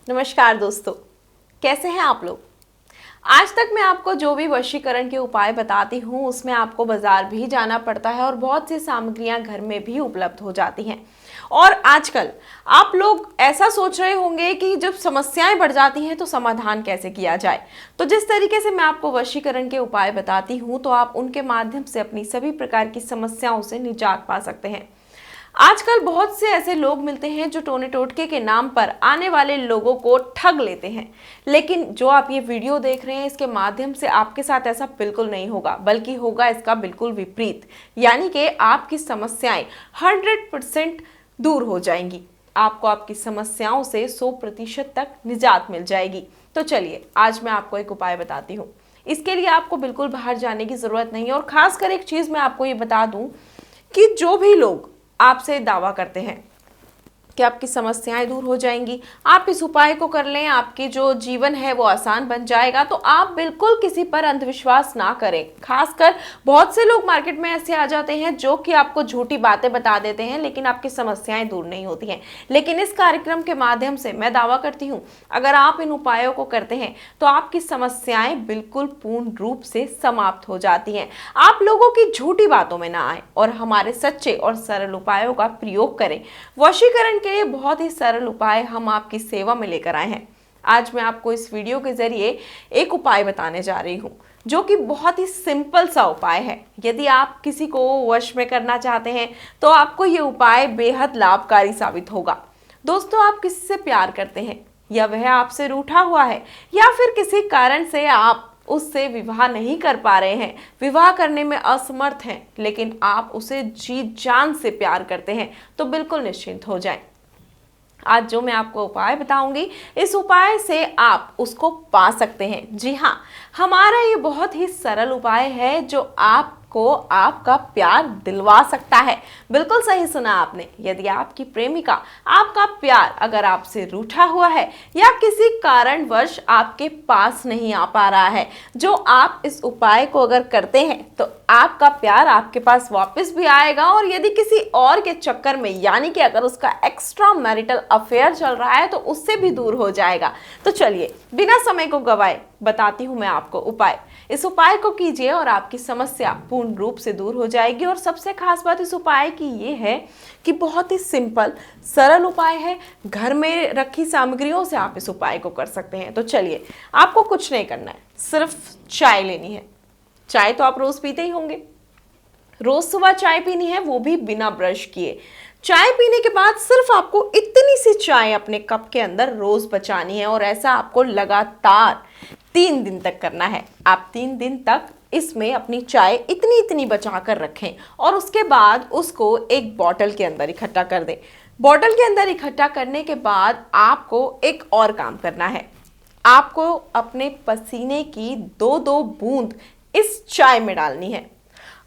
नमस्कार दोस्तों, कैसे हैं आप लोग। आज तक मैं आपको जो भी वशीकरण के उपाय बताती हूँ उसमें आपको बाजार भी जाना पड़ता है और बहुत सी सामग्रियां घर में भी उपलब्ध हो जाती हैं। और आजकल आप लोग ऐसा सोच रहे होंगे कि जब समस्याएं बढ़ जाती हैं तो समाधान कैसे किया जाए। तो जिस तरीके से मैं आपको वशीकरण के उपाय बताती हूँ तो आप उनके माध्यम से अपनी सभी प्रकार की समस्याओं से निजात पा सकते हैं। आजकल बहुत से ऐसे लोग मिलते हैं जो टोने टोटके के नाम पर आने वाले लोगों को ठग लेते हैं, लेकिन जो आप ये वीडियो देख रहे हैं इसके माध्यम से आपके साथ ऐसा बिल्कुल नहीं होगा, बल्कि होगा इसका बिल्कुल विपरीत। यानी कि आपकी समस्याएं 100% दूर हो जाएंगी। आपको आपकी समस्याओं से 100% तक निजात मिल जाएगी। तो चलिए आज मैं आपको एक उपाय बताती हूँ। इसके लिए आपको बिल्कुल बाहर जाने की जरूरत नहीं है। और खासकर एक चीज मैं आपको ये बता दूं कि जो भी लोग आपसे दावा करते हैं कि आपकी समस्याएं दूर हो जाएंगी, आप इस उपाय को कर लें, आपकी जो जीवन है वो आसान बन जाएगा, तो आप बिल्कुल किसी पर अंधविश्वास ना करें। खासकर बहुत से लोग मार्केट में ऐसे आ जाते हैं जो कि आपको झूठी बातें बता देते हैं, लेकिन आपकी समस्याएं दूर नहीं होती हैं। लेकिन इस कार्यक्रम के माध्यम से मैं दावा करती हूँ, अगर आप इन उपायों को करते हैं तो आपकी समस्याएं बिल्कुल पूर्ण रूप से समाप्त हो जाती हैं। आप लोगों की झूठी बातों में ना आए और हमारे सच्चे और सरल उपायों का प्रयोग करें। वशीकरण के लिए बहुत ही सरल उपाय हम आपकी सेवा में लेकर आए हैं। आज मैं आपको इस वीडियो के जरिए एक उपाय बताने जा रही हूं जो कि बहुत ही सिंपल सा उपाय है। यदि आप किसी को वश में करना चाहते हैं तो आपको ये उपाय बेहद लाभकारी साबित होगा। दोस्तों, आप किसी से प्यार करते हैं या वह आपसे रूठा हुआ है या फिर किसी कारण से आप उससे विवाह नहीं कर पा रहे हैं, विवाह करने में असमर्थ हैं, लेकिन आप उसे जी जान से प्यार करते हैं, तो बिल्कुल निश्चिंत हो जाएं। आज जो मैं आपको उपाय बताऊंगी, इस उपाय से आप उसको पा सकते हैं। जी हाँ, हमारा ये बहुत ही सरल उपाय है जो आपको आपका प्यार दिलवा सकता है। बिल्कुल सही सुना आपने। यदि आपकी प्रेमिका, आपका प्यार अगर आपसे रूठा हुआ है या किसी कारणवश आपके पास नहीं आ पा रहा है, जो आप इस उपाय को अगर करते हैं तो आपका प्यार आपके पास वापस भी आएगा। और यदि किसी और के चक्कर में, यानी कि अगर उसका एक्स्ट्रा मैरिटल अफेयर चल रहा है, तो उससे भी दूर हो जाएगा। तो चलिए बिना समय को गवाए बताती हूं मैं आपको उपाय। इस उपाय को कीजिए और आपकी समस्या पूर्ण रूप से दूर हो जाएगी। और सबसे खास बात इस उपाय की ये है कि बहुत ही सिंपल सरल उपाय है। घर में रखी सामग्रियों से आप इस उपाय को कर सकते हैं। तो चलिए, आपको कुछ नहीं करना है, सिर्फ चाय लेनी है। चाय तो आप रोज पीते ही होंगे। रोज सुबह चाय पीनी है, वो भी बिना ब्रश किए। चाय पीने के बाद सिर्फ आपको इतनी सी चाय अपने कप के अंदर रोज बचानी है और ऐसा आपको लगातार 3 दिन तक करना है। आप 3 दिन तक इसमें अपनी चाय इतनी इतनी बचा कर रखें और उसके बाद उसको एक बॉटल के अंदर इकट्ठा कर दें। बॉटल के अंदर इकट्ठा करने के बाद आपको एक और काम करना है। आपको अपने पसीने की 2-2 बूंद इस चाय में डालनी है।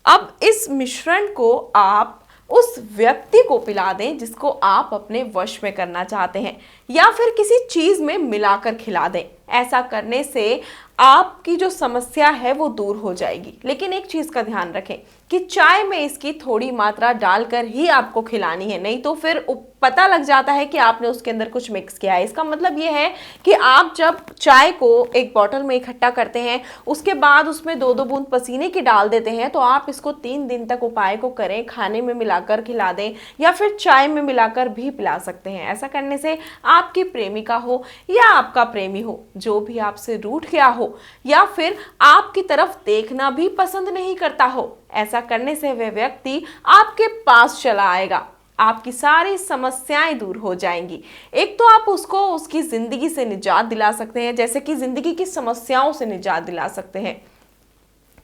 अब इस मिश्रण को आप उस व्यक्ति को पिला दें जिसको आप अपने वश में करना चाहते हैं, या फिर किसी चीज में मिलाकर खिला दें। ऐसा करने से आपकी जो समस्या है वो दूर हो जाएगी। लेकिन एक चीज का ध्यान रखें कि चाय में इसकी थोड़ी मात्रा डालकर ही आपको खिलानी है, नहीं तो फिर पता लग जाता है कि आपने उसके अंदर कुछ मिक्स किया है। इसका मतलब ये है कि आप जब चाय को एक बोतल में इकट्ठा करते हैं, उसके बाद उसमें 2-2 बूंद पसीने की डाल देते हैं, तो आप इसको 3 दिन तक उपाय को करें। खाने में मिलाकर खिला दें या फिर चाय में मिलाकर भी पिला सकते हैं। ऐसा करने से आपकी प्रेमिका हो या आपका प्रेमी हो, जो भी आपसे रूठ गया हो या फिर आपकी तरफ देखना भी पसंद नहीं करता हो, ऐसा करने से वह व्यक्ति आपके पास चला आएगा। आपकी सारी समस्याएं दूर हो जाएंगी। एक तो आप उसको उसकी जिंदगी से निजात दिला सकते हैं, जैसे कि जिंदगी की समस्याओं से निजात दिला सकते हैं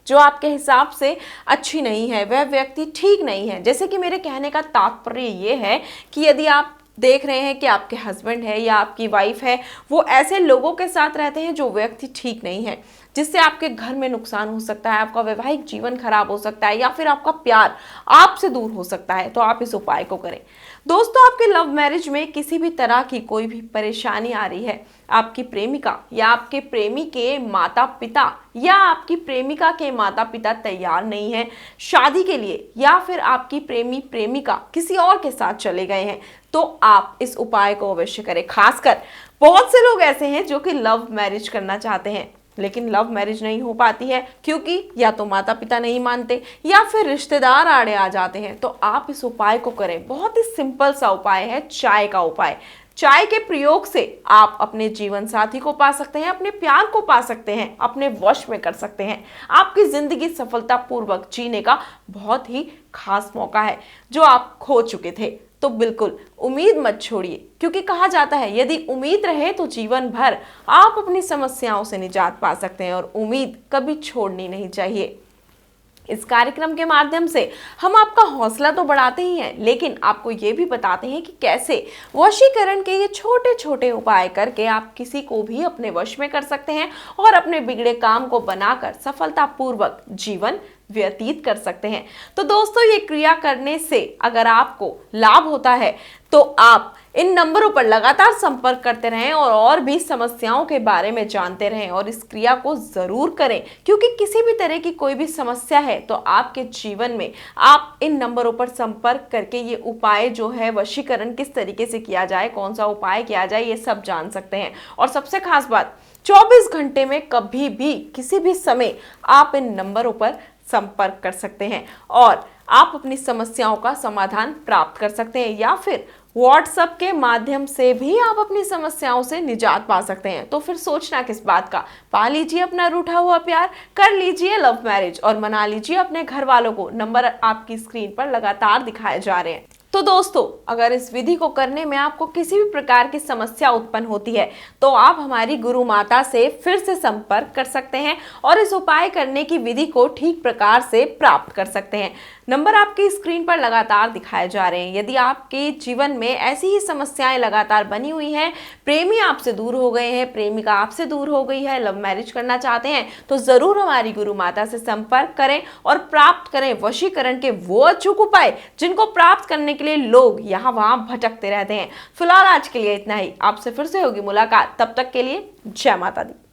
जो आपके हिसाब से अच्छी नहीं है, वह व्यक्ति ठीक नहीं है। जैसे कि मेरे कहने का तात्पर्य ये है कि यदि आप देख रहे हैं कि आपके हस्बैंड है या आपकी वाइफ है, वो ऐसे लोगों के साथ रहते हैं जो व्यक्ति ठीक नहीं है, जिससे आपके घर में नुकसान हो सकता है, आपका वैवाहिक जीवन खराब हो सकता है या फिर आपका प्यार आपसे दूर हो सकता है, तो आप इस उपाय को करें। दोस्तों, आपके लव मैरिज में किसी भी तरह की कोई भी परेशानी आ रही है, आपकी प्रेमिका या आपके प्रेमी के माता पिता या आपकी प्रेमिका के माता पिता तैयार नहीं है शादी के लिए, या फिर आपकी प्रेमी प्रेमिका किसी और के साथ चले गए हैं, तो आप इस उपाय को अवश्य करें। खासकर बहुत से लोग ऐसे हैं जो कि लव मैरिज करना चाहते हैं, लेकिन लव मैरिज नहीं हो पाती है क्योंकि या तो माता पिता नहीं मानते या फिर रिश्तेदार आड़े आ जाते हैं। तो आप इस उपाय को करें। बहुत ही सिंपल सा उपाय है, चाय का उपाय। चाय के प्रयोग से आप अपने जीवन साथी को पा सकते हैं, अपने प्यार को पा सकते हैं, अपने वश में कर सकते हैं। आपकी जिंदगी सफलतापूर्वक जीने का बहुत ही खास मौका है जो आप खो चुके थे। तो बिल्कुल उम्मीद मत छोड़िए, क्योंकि कहा जाता है यदि उम्मीद रहे तो जीवन भर आप अपनी समस्याओं से निजात पा सकते हैं, और उम्मीद कभी छोड़नी नहीं चाहिए। इस कार्यक्रम के माध्यम से हम आपका हौसला तो बढ़ाते ही हैं, लेकिन आपको ये भी बताते हैं कि कैसे वशीकरण के ये छोटे छोटे उपाय करके आप किसी को भी अपने वश में कर सकते हैं और अपने बिगड़े काम को बनाकर सफलतापूर्वक जीवन व्यतीत कर सकते हैं। तो दोस्तों, ये क्रिया करने से अगर आपको लाभ होता है तो आप इन नंबरों पर लगातार संपर्क करते रहें और भी समस्याओं के बारे में जानते रहें, और इस क्रिया को जरूर करें, क्योंकि किसी भी तरह की कोई भी समस्या है तो आपके जीवन में आप इन नंबरों पर संपर्क करके ये उपाय जो है वशीकरण किस तरीके से किया जाए, कौन सा उपाय किया जाए, ये सब जान सकते हैं। और सबसे खास बात, 24 घंटे में कभी भी किसी भी समय आप इन नंबरों पर संपर्क कर सकते हैं और आप अपनी समस्याओं का समाधान प्राप्त कर सकते हैं, या फिर व्हाट्सएप के माध्यम से भी आप अपनी समस्याओं से निजात पा सकते हैं। तो फिर सोचना किस बात का, पा लीजिए अपना रूठा हुआ प्यार, कर लीजिए लव मैरिज और मना लीजिए अपने घर वालों को। नंबर आपकी स्क्रीन पर लगातार दिखाए जा रहे हैं। तो दोस्तों, अगर इस विधि को करने में आपको किसी भी प्रकार की समस्या उत्पन्न होती है तो आप हमारी गुरु माता से फिर से संपर्क कर सकते हैं और इस उपाय करने की विधि को ठीक प्रकार से प्राप्त कर सकते हैं। नंबर आपकी स्क्रीन पर लगातार दिखाए जा रहे हैं। यदि आपके जीवन में ऐसी ही समस्याएं लगातार बनी हुई हैं, प्रेमी आपसे दूर हो गए हैं, प्रेमिका आपसे दूर हो गई है, लव मैरिज करना चाहते हैं, तो जरूर हमारी गुरु माता से संपर्क करें और प्राप्त करें वशीकरण के वो अचूक उपाय जिनको प्राप्त करने के लिए लोग यहाँ वहां भटकते रहते हैं। फिलहाल आज के लिए इतना ही। आपसे फिर से होगी मुलाकात, तब तक के लिए जय माता दी।